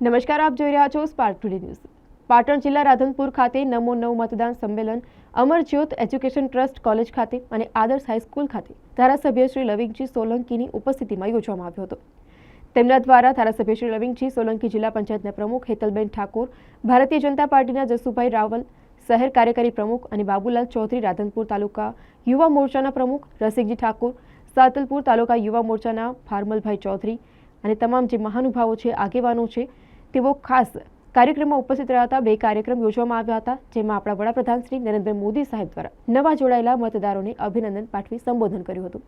નમસ્કાર, આપ જોઈ રહ્યા છો સ્પાર્ક ટુડે ન્યૂઝ। પાટણ જિલ્લા રાધનપુર ખાતે નમો નવ મતદાન સંમેલન અમરજ્યોત એજ્યુકેશન ટ્રસ્ટ કોલેજ ખાતે અને આદર્શ હાઈસ્કૂલ ખાતે ધારાસભ્ય શ્રી લવિંગજી સોલંકીની ઉપસ્થિતિમાં યોજવામાં આવ્યો હતો। તેમના દ્વારા ધારાસભ્ય શ્રી લવિંગજી સોલંકી જિલ્લા પંચાયતના પ્રમુખ હેતલબેન ઠાકોર, ભારતીય જનતા પાર્ટીના જસુભાઈ રાવલ, શહેર કાર્યકારી પ્રમુખ અને બાબુલાલ ચૌધરી, રાધનપુર તાલુકા યુવા મોરચાના પ્રમુખ રસિકજી ઠાકોર, સાતલપુર તાલુકા યુવા મોરચાના ફારમલભાઈ ચૌધરી અને તમામ જે મહાનુભાવો છે, આગેવાનો છે, તેઓ ખાસ કાર્યક્રમમાં ઉપસ્થિત રહ્યા હતા। બે કાર્યક્રમ યોજવામાં આવ્યા હતા, જેમાં આપણા વડાપ્રધાન શ્રી નરેન્દ્ર મોદી સાહેબ દ્વારા નવા જોડાયેલા મતદારોને અભિનંદન પાઠવી સંબોધન કર્યું હતું।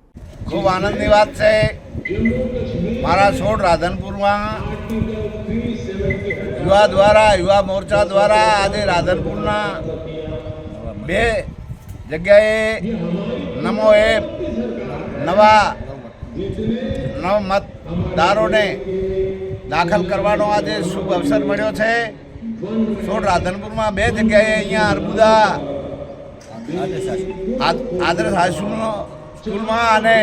ખૂબ આનંદની વાત છે, મારા છોડ રાધનપુરમાં યુવા મોરચા દ્વારા આજે રાધનપુરના બે જગ્યાએ નમો એપ નવ મતદારોને દાખલ કરવાનો આજે શુભ અવસર મળ્યો છે। છોડ રાધનપુરમાં બે જગ્યાએ અહીંયા અર્બુદા આદર્શ હાઈસ્કૂલમાં અને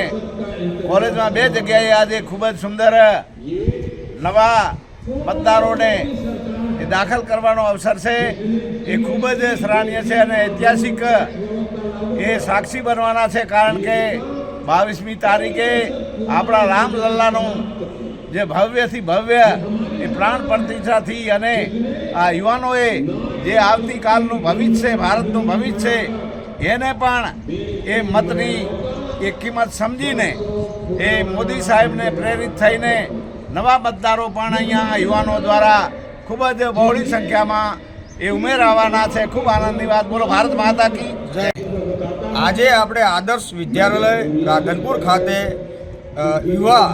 કોલેજમાં બે જગ્યાએ આજે ખૂબ જ સુંદર નવા મતદારોને દાખલ કરવાનો અવસર છે। એ ખૂબ જ સરાહનીય છે અને ઐતિહાસિક એ સાક્ષી બનવાના છે, કારણ કે 22મી તારીખે આપણા રામલલ્લાનું જે ભવ્યથી ભવ્ય એ પ્રાણ પ્રતિષ્ઠાથી અને આ યુવાનોએ જે આવતીકાલનું ભવિષ્ય છે, ભારતનું ભવિષ્ય છે, એને પણ એ મતની એ કિંમત સમજીને એ મોદી સાહેબને પ્રેરિત થઈને નવા મતદારો પણ અહીંયા યુવાનો દ્વારા ખૂબ જ બહોળી સંખ્યામાં એ ઉમેરાવાના છે। ખૂબ આનંદની વાત। બોલો ભારત માતા કી જય। આજે આપણે આદર્શ વિદ્યાલય રાધનપુર ખાતે યુવા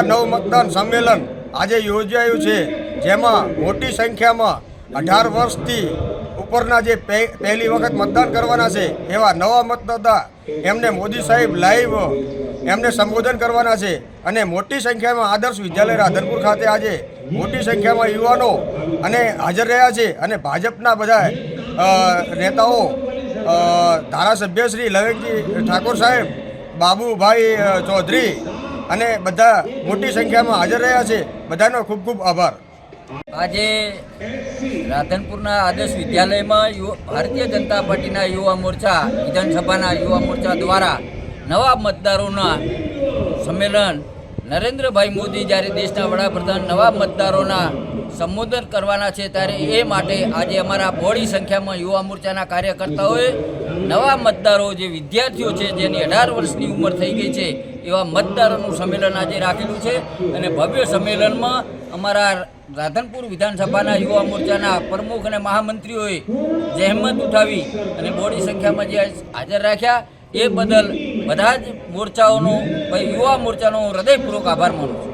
નવ મતદાન સંમેલન આજે યોજાયું છે, જેમાં મોટી સંખ્યામાં 18 વર્ષથી ઉપરના જે પહેલી વખત મતદાન કરવાના છે એવા નવા મતદાતા એમને મોદી સાહેબ લાઈવ એમને સંબોધન કરવાના છે અને મોટી સંખ્યામાં આદર્શ વિદ્યાલય રાધનપુર ખાતે આજે મોટી સંખ્યામાં યુવાનો અને હાજર રહ્યા છે અને ભાજપના બધા નેતાઓ ધારાસભ્ય શ્રી લવિંગજી ઠાકોર સાહેબ, બાબુભાઈ ચૌધરી અને બધા મોટી સંખ્યામાં હાજર રહ્યા છે। બધાનો ખૂબ ખૂબ આભાર। આજે રાધનપુરના આદર્શ વિદ્યાલયમાં ભારતીય જનતા પાર્ટીના યુવા મોરચા, વિધાનસભાના યુવા મોરચા દ્વારા નવા મતદારોના સંમેલન નરેન્દ્રભાઈ મોદી જ્યારે દેશના વડાપ્રધાન નવા મતદારોના સંબોધન કરવાના છે, ત્યારે એ માટે આજે અમારા બહોળી સંખ્યામાં યુવા મોરચાના કાર્યકર્તાઓએ નવા મતદારો જે વિદ્યાર્થીઓ છે, જેની 18 વર્ષની ઉંમર થઈ ગઈ છે, એવા મતદારોનું સંમેલન આજે રાખેલું છે અને ભવ્ય સંમેલનમાં અમારા રાધનપુર વિધાનસભાના યુવા મોરચાના પ્રમુખ અને મહામંત્રીઓએ જહેમત ઉઠાવી અને બહોળી સંખ્યામાં જે હાજર રાખ્યા એ બદલ બધા જ મોરચાઓનો યુવા મોરચાનો હૃદયપૂર્વક આભાર માનું છું।